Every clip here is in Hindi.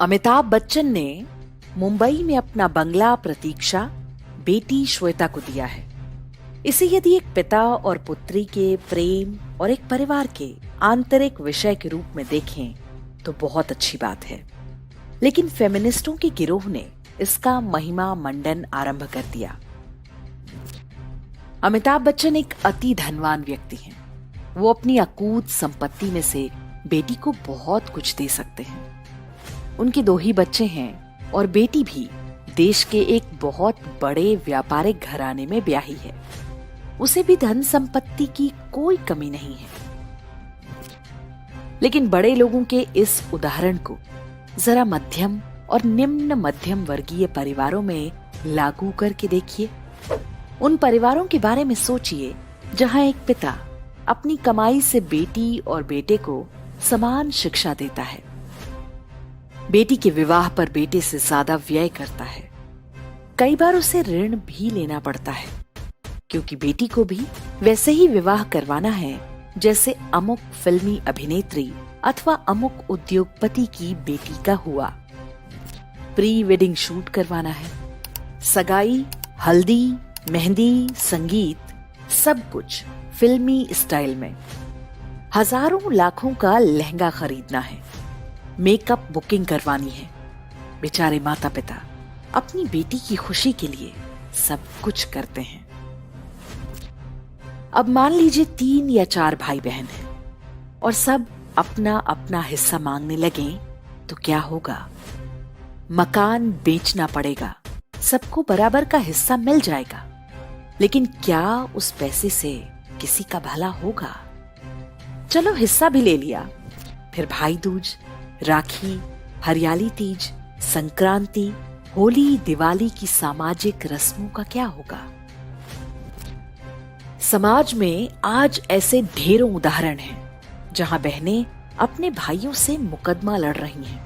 अमिताभ बच्चन ने मुंबई में अपना बंगला प्रतीक्षा बेटी श्वेता को दिया है। इसे यदि एक पिता और पुत्री के प्रेम और एक परिवार के आंतरिक विषय के रूप में देखें तो बहुत अच्छी बात है, लेकिन फेमिनिस्टों के गिरोह ने इसका महिमा मंडन आरंभ कर दिया। अमिताभ बच्चन एक अति धनवान व्यक्ति हैं। वो अपनी अकूत संपत्ति में से बेटी को बहुत कुछ दे सकते हैं। उनके 2 ही बच्चे हैं और बेटी भी देश के एक बहुत बड़े व्यापारिक घराने में ब्याही है। उसे भी धन संपत्ति की कोई कमी नहीं है। लेकिन बड़े लोगों के इस उदाहरण को जरा मध्यम और निम्न मध्यम वर्गीय परिवारों में लागू करके देखिए। उन परिवारों के बारे में सोचिए जहां एक पिता अपनी कमाई से बेटी और बेटे को समान शिक्षा देता है, बेटी के विवाह पर बेटे से ज्यादा व्यय करता है। कई बार उसे ऋण भी लेना पड़ता है, क्योंकि बेटी को भी वैसे ही विवाह करवाना है जैसे अमुक फिल्मी अभिनेत्री अथवा अमुक उद्योगपति की बेटी का हुआ। प्री वेडिंग शूट करवाना है, सगाई, हल्दी, मेहंदी, संगीत, सब कुछ फिल्मी स्टाइल में। हजारों लाखों का लहंगा खरीदना है, मेकअप बुकिंग करवानी है। बेचारे माता पिता अपनी बेटी की खुशी के लिए सब कुछ करते हैं। अब मान लीजिए 3 या 4 भाई बहन हैं और सब अपना अपना हिस्सा मांगने लगे तो क्या होगा? मकान बेचना पड़ेगा, सबको बराबर का हिस्सा मिल जाएगा, लेकिन क्या उस पैसे से किसी का भला होगा? चलो हिस्सा भी ले लिया, फिर भाई दूज, राखी, हरियाली तीज, संक्रांति, होली, दिवाली की सामाजिक रस्मों का क्या होगा? समाज में आज ऐसे ढेरों उदाहरण हैं जहां बहनें अपने भाइयों से मुकदमा लड़ रही हैं।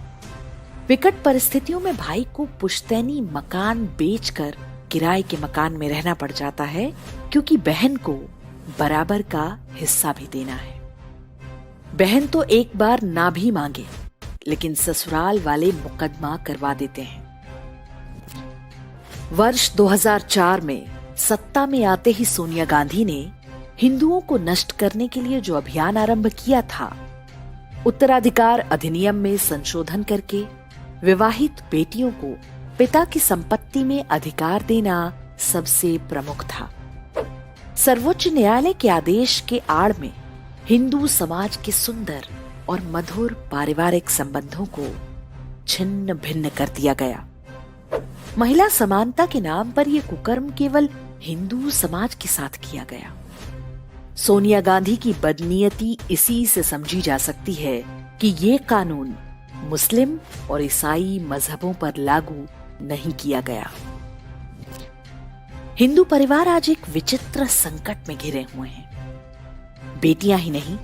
विकट परिस्थितियों में भाई को पुश्तैनी मकान बेचकर किराए के मकान में रहना पड़ जाता है, क्योंकि बहन को बराबर का हिस्सा भी देना है। बहन तो एक बार ना भी मांगे, लेकिन ससुराल वाले मुकदमा करवा देते हैं। वर्ष 2004 में सत्ता में आते ही सोनिया गांधी ने हिंदुओं को नष्ट करने के लिए जो अभियान आरंभ किया था, उत्तराधिकार अधिनियम में संशोधन करके विवाहित बेटियों को पिता की संपत्ति में अधिकार देना सबसे प्रमुख था। सर्वोच्च न्यायालय के आदेश के आड़ में हिंदू समाज के सुंदर और मधुर पारिवारिक संबंधों को छिन्न भिन्न कर दिया गया। महिला समानता के नाम पर यह कुकर्म केवल हिंदू समाज के साथ किया गया। सोनिया गांधी की बदनीयती इसी से समझी जा सकती है कि ये कानून मुस्लिम और ईसाई मजहबों पर लागू नहीं किया गया। हिंदू परिवार आज एक विचित्र संकट में घिरे हुए हैं। बेटियां ही नहीं,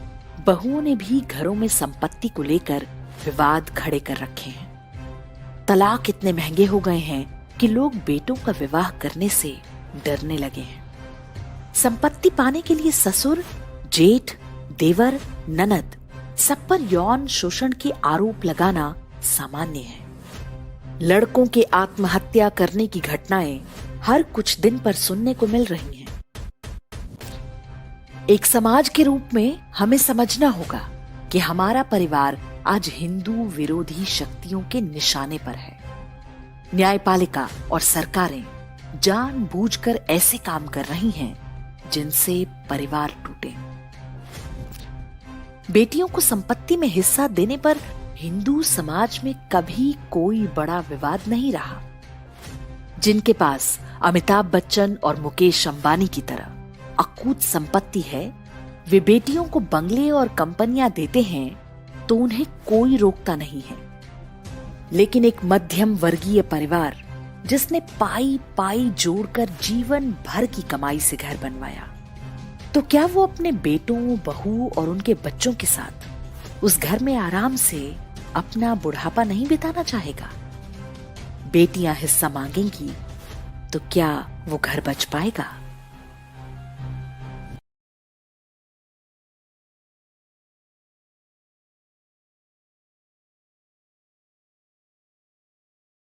बहुओं ने भी घरों में संपत्ति को लेकर विवाद खड़े कर रखे हैं। तलाक इतने महंगे हो गए हैं कि लोग बेटों का विवाह करने से डरने लगे हैं। संपत्ति पाने के लिए ससुर, जेठ, देवर, ननद सब पर यौन शोषण के आरोप लगाना सामान्य है। लड़कों के आत्महत्या करने की घटनाएं हर कुछ दिन पर सुनने को मिल रही हैं। एक समाज के रूप में हमें समझना होगा कि हमारा परिवार आज हिंदू विरोधी शक्तियों के निशाने पर है। न्यायपालिका और सरकारें जानबूझकर ऐसे काम कर रही हैं जिनसे परिवार टूटे। बेटियों को संपत्ति में हिस्सा देने पर हिंदू समाज में कभी कोई बड़ा विवाद नहीं रहा। जिनके पास अमिताभ बच्चन और मुकेश अंबानी की तरह अकूत संपत्ति है, वे बेटियों को बंगले और कंपनियां देते हैं तो उन्हें कोई रोकता नहीं है। लेकिन एक मध्यम वर्गीय परिवार जिसने पाई पाई जोड़कर जीवन भर की कमाई से घर बनवाया, तो क्या वो अपने बेटों, बहू और उनके बच्चों के साथ उस घर में आराम से अपना बुढ़ापा नहीं बिताना चाहेगा? बेटियां हिस्सा मांगेंगी तो क्या वो घर बच पाएगा?